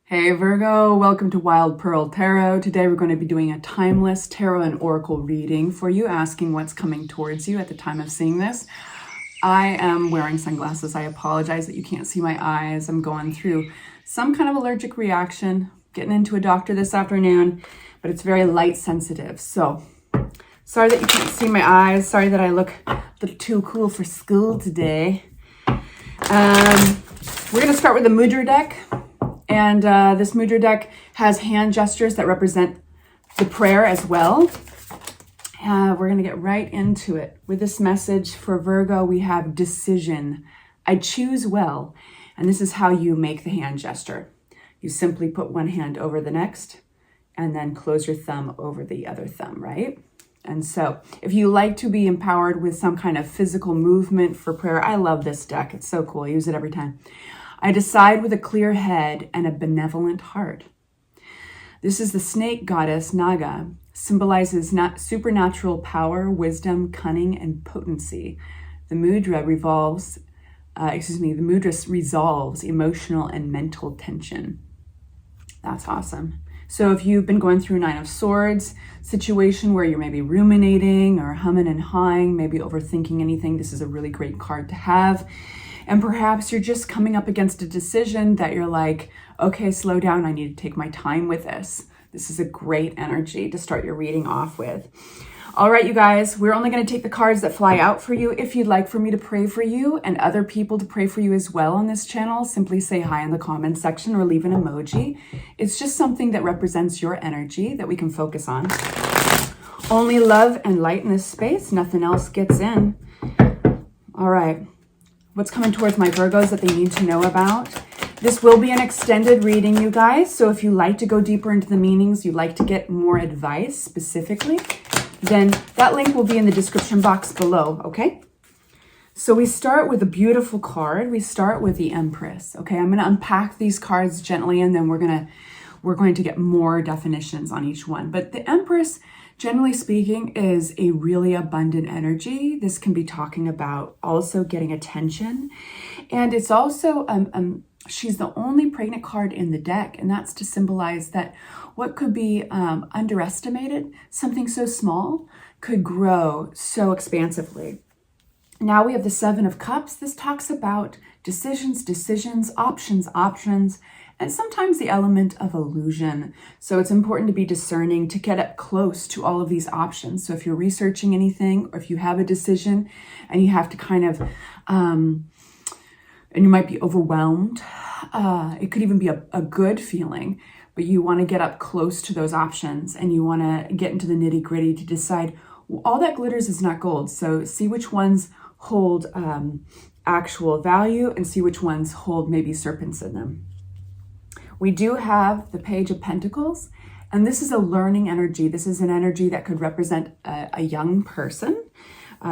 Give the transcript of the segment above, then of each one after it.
Hey Virgo, welcome to Wild Pearl Tarot. Today we're going to be doing a timeless tarot and oracle reading for you, asking what's coming towards you at the time of seeing this. I am wearing sunglasses. I apologize that you can't see my eyes. I'm going through some kind of allergic reaction, getting into a doctor this afternoon, but it's very light sensitive. So sorry that you can't see my eyes. Sorry that I look a little too cool for school today. We're going to start with the Mudra deck. And this Mudra deck has hand gestures that represent the prayer as well. We're going to get right into it. With this message for Virgo, we have decision. I choose well. And this is how you make the hand gesture. You simply put one hand over the next and then close your thumb over the other thumb, right? And so if you like to be empowered with some kind of physical movement for prayer, I love this deck. It's so cool. I use it every time. I decide with a clear head and a benevolent heart. This is the snake goddess Naga, symbolizes supernatural power, wisdom, cunning, and potency. The mudra resolves emotional and mental tension. That's awesome. So if you've been going through a Nine of Swords situation where you're maybe ruminating or humming and hawing, maybe overthinking anything, this is a really great card to have. And perhaps you're just coming up against a decision that you're like, okay, slow down. I need to take my time with this. This is a great energy to start your reading off with. All right, you guys, we're only going to take the cards that fly out for you. If you'd like for me to pray for you and other people to pray for you as well on this channel, simply say hi in the comments section or leave an emoji. It's just something that represents your energy that we can focus on. Only love and light in this space. Nothing else gets in. All right. What's coming towards my Virgos that they need to know about? This will be an extended reading, you guys. So if you like to go deeper into the meanings, you'd like to get more advice specifically, then that link will be in the description box below, okay? So we start with a beautiful card. We start with the Empress, okay? I'm going to unpack these cards gently, and then we're going to get more definitions on each one. But the Empress, generally speaking, is a really abundant energy. This can be talking about also getting attention. And it's also, she's the only pregnant card in the deck. And that's to symbolize that what could be underestimated, something so small, could grow so expansively. Now we have the Seven of Cups. This talks about decisions, options, and sometimes the element of illusion. So it's important to be discerning, to get up close to all of these options. So if you're researching anything, or if you have a decision and you have to kind of, and you might be overwhelmed, it could even be a good feeling, but you want to get up close to those options and you want to get into the nitty gritty to decide, well, all that glitters is not gold. So see which ones hold actual value and see which ones hold maybe serpents in them. We do have the Page of Pentacles, and this is a learning energy. This is an energy that could represent a young person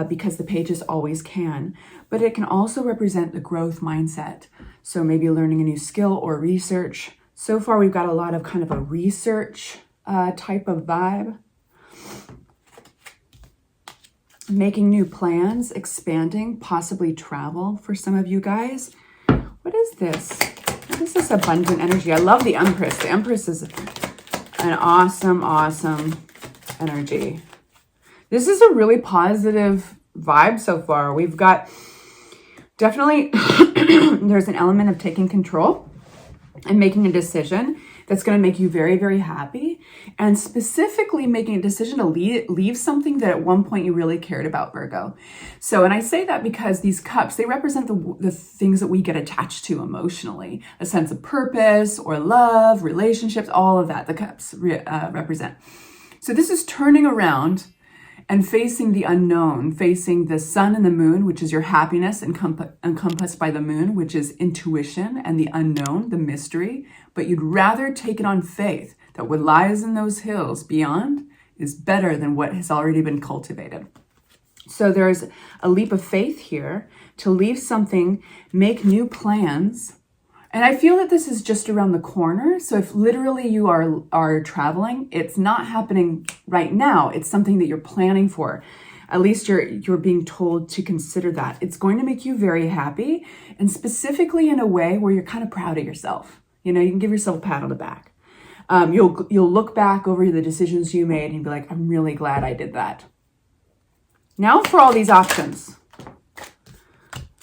because the pages always can, but it can also represent the growth mindset. So maybe learning a new skill or research. So far, we've got a lot of kind of a research type of vibe. Making new plans, expanding, possibly travel for some of you guys. What is this? This is abundant energy. I love the Empress. The Empress is an awesome energy. This is a really positive vibe so far. We've got definitely, there's an element of taking control and making a decision that's going to make you very, very happy. And specifically making a decision to leave something that at one point you really cared about, Virgo. So, and I say that because these cups, they represent the things that we get attached to emotionally. A sense of purpose or love, relationships, all of that the cups represent. So this is turning around and facing the unknown, facing the sun and the moon, which is your happiness, encompassed by the moon, which is intuition, and the unknown, the mystery. But you'd rather take it on faith that what lies in those hills beyond is better than what has already been cultivated. So there's a leap of faith here to leave something, make new plans. And I feel that this is just around the corner. So if literally you are traveling, it's not happening right now. It's something that you're planning for. At least you're being told to consider that. It's going to make you very happy, and specifically in a way where you're kind of proud of yourself. You know, you can give yourself a pat on the back. You'll look back over the decisions you made and be like, I'm really glad I did that. Now for all these options.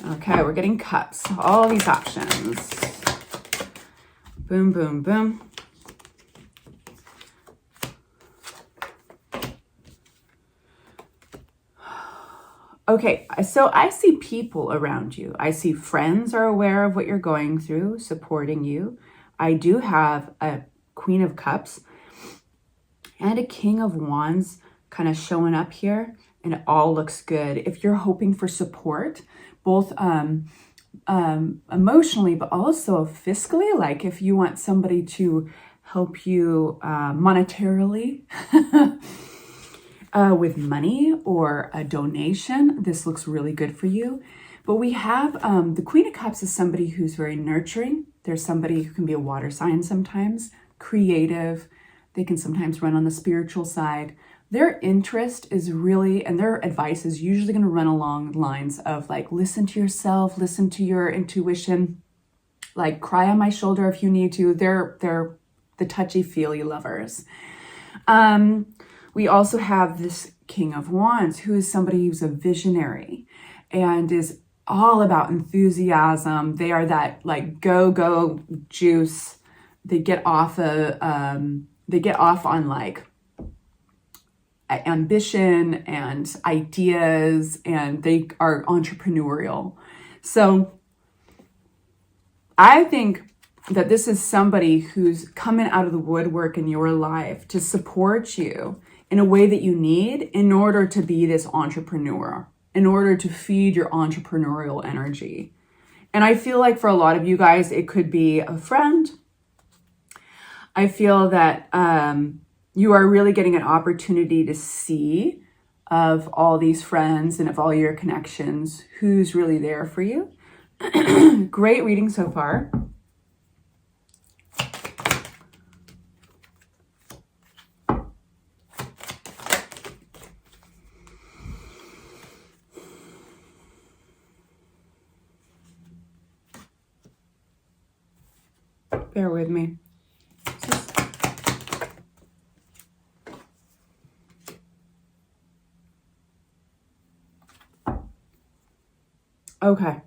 Okay, we're getting cups. All these options. Boom, boom, boom. Okay, so I see people around you. I see friends are aware of what you're going through, supporting you. I do have a Queen of Cups and a King of Wands kind of showing up here, and it all looks good. If you're hoping for support, both emotionally, but also fiscally, like if you want somebody to help you monetarily, with money or a donation, this looks really good for you. But we have the Queen of Cups is somebody who's very nurturing. There's somebody who can be a water sign sometimes, creative. They can sometimes run on the spiritual side. Their interest is really, and their advice is usually going to run along lines of like, listen to yourself, listen to your intuition, like cry on my shoulder if you need to. They're the touchy-feely lovers. We also have this King of Wands, who is somebody who's a visionary and is all about enthusiasm. They are that like go juice. They get off on like ambition and ideas, and they are entrepreneurial. So I think that this is somebody who's coming out of the woodwork in your life to support you in a way that you need in order to be this entrepreneur, in order to feed your entrepreneurial energy. And I feel like for a lot of you guys, it could be a friend. I feel that you are really getting an opportunity to see of all these friends and of all your connections, who's really there for you. Great reading so far. Bear with me. Okay.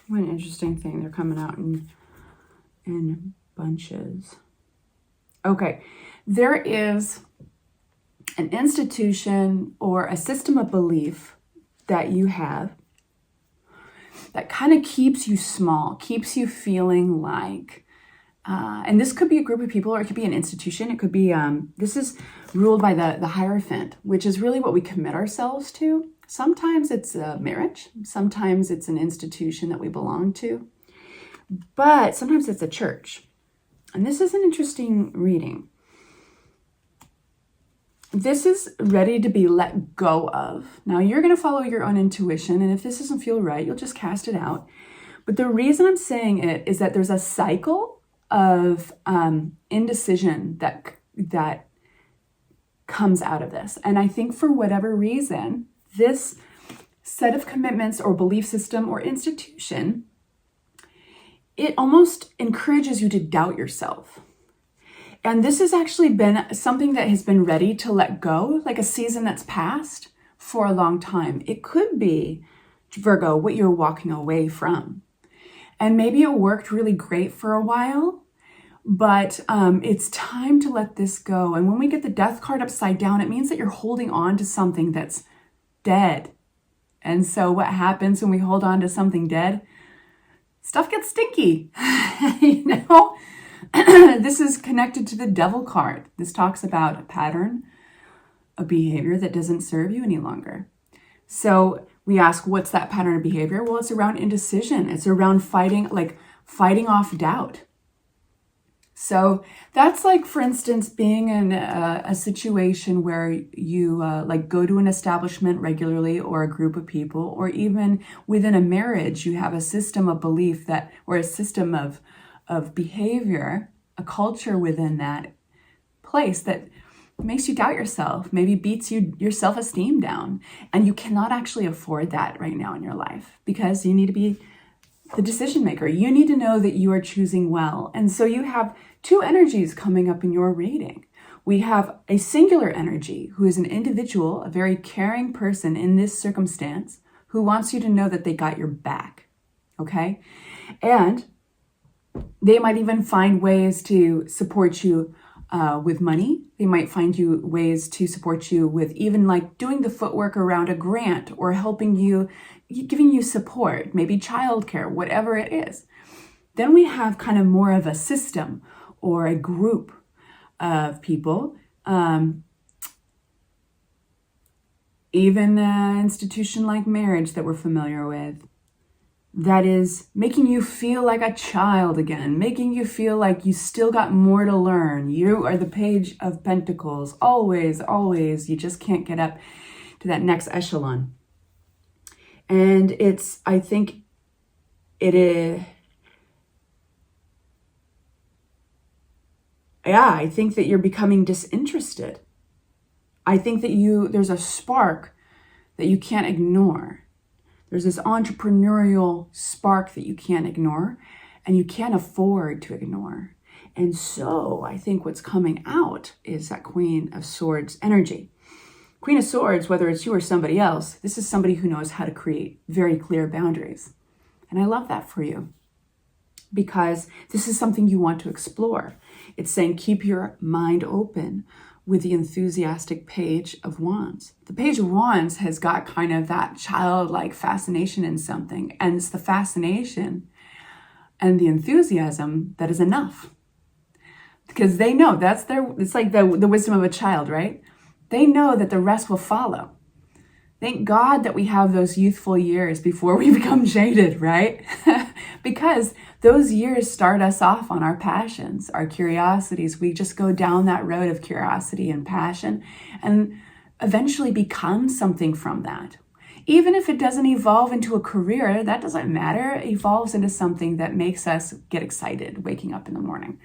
What an interesting thing. They're coming out in bunches. Okay. There is an institution or a system of belief that you have that kind of keeps you small, keeps you feeling like, and this could be a group of people, or it could be an institution. It could be, this is ruled by the Hierophant, which is really what we commit ourselves to. Sometimes it's a marriage. Sometimes it's an institution that we belong to. But sometimes it's a church. And this is an interesting reading. This is ready to be let go of. Now, you're going to follow your own intuition, and if this doesn't feel right, you'll just cast it out. But the reason I'm saying it is that there's a cycle of indecision that comes out of this. And I think for whatever reason, this set of commitments or belief system or institution, it almost encourages you to doubt yourself. And this has actually been something that has been ready to let go, like a season that's passed for a long time. It could be, Virgo, what you're walking away from. And maybe it worked really great for a while, but it's time to let this go. And when we get the Death card upside down, it means that you're holding on to something that's dead. And so what happens when we hold on to something dead? Stuff gets stinky, you know? This is connected to the Devil card. This talks about a pattern of behavior that doesn't serve you any longer. So we ask, what's that pattern of behavior? Well, it's around indecision. It's around fighting off doubt. So that's like, for instance, being in a situation where you like go to an establishment regularly, or a group of people, or even within a marriage, you have a system of belief that, or a system of behavior, a culture within that place that makes you doubt yourself, maybe beats your self-esteem down. And you cannot actually afford that right now in your life because you need to be the decision maker. You need to know that you are choosing well. And so you have two energies coming up in your reading. We have a singular energy who is an individual, a very caring person in this circumstance who wants you to know that they got your back, okay? And they might even find ways to support you with money. They might find you ways to support you with even like doing the footwork around a grant or helping you, giving you support, maybe childcare, whatever it is. Then we have kind of more of a system or a group of people, even an institution like marriage that we're familiar with, that is making you feel like a child again, making you feel like you still got more to learn. You are the Page of Pentacles, always, always. You just can't get up to that next echelon. And I think it is, I think that you're becoming disinterested. I think that there's a spark that you can't ignore. There's this entrepreneurial spark that you can't ignore and you can't afford to ignore. And so I think what's coming out is that Queen of Swords energy. Queen of Swords, whether it's you or somebody else, this is somebody who knows how to create very clear boundaries. And I love that for you because this is something you want to explore. It's saying keep your mind open with the enthusiastic Page of Wands. The Page of Wands has got kind of that childlike fascination in something, and it's the fascination and the enthusiasm that is enough. Because they know it's like the wisdom of a child, right? They know that the rest will follow. Thank God that we have those youthful years before we become jaded, right? Because those years start us off on our passions, our curiosities. We just go down that road of curiosity and passion and eventually become something from that. Even if it doesn't evolve into a career, that doesn't matter. It evolves into something that makes us get excited waking up in the morning.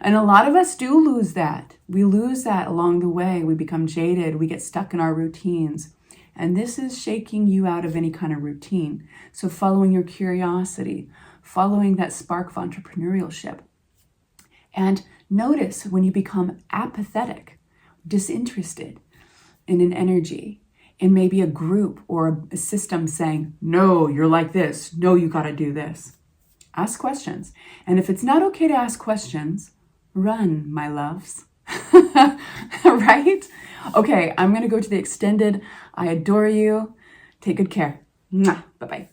And a lot of us do lose that. We lose that along the way. We become jaded. We get stuck in our routines. And this is shaking you out of any kind of routine. So following your curiosity, following that spark of entrepreneurship. And notice when you become apathetic, disinterested in an energy, in maybe a group or a system saying, no, you're like this. No, you got to do this. Ask questions. And if it's not okay to ask questions, run, my loves. Right? Okay, I'm going to go to the extended. I adore you. Take good care. Bye-bye.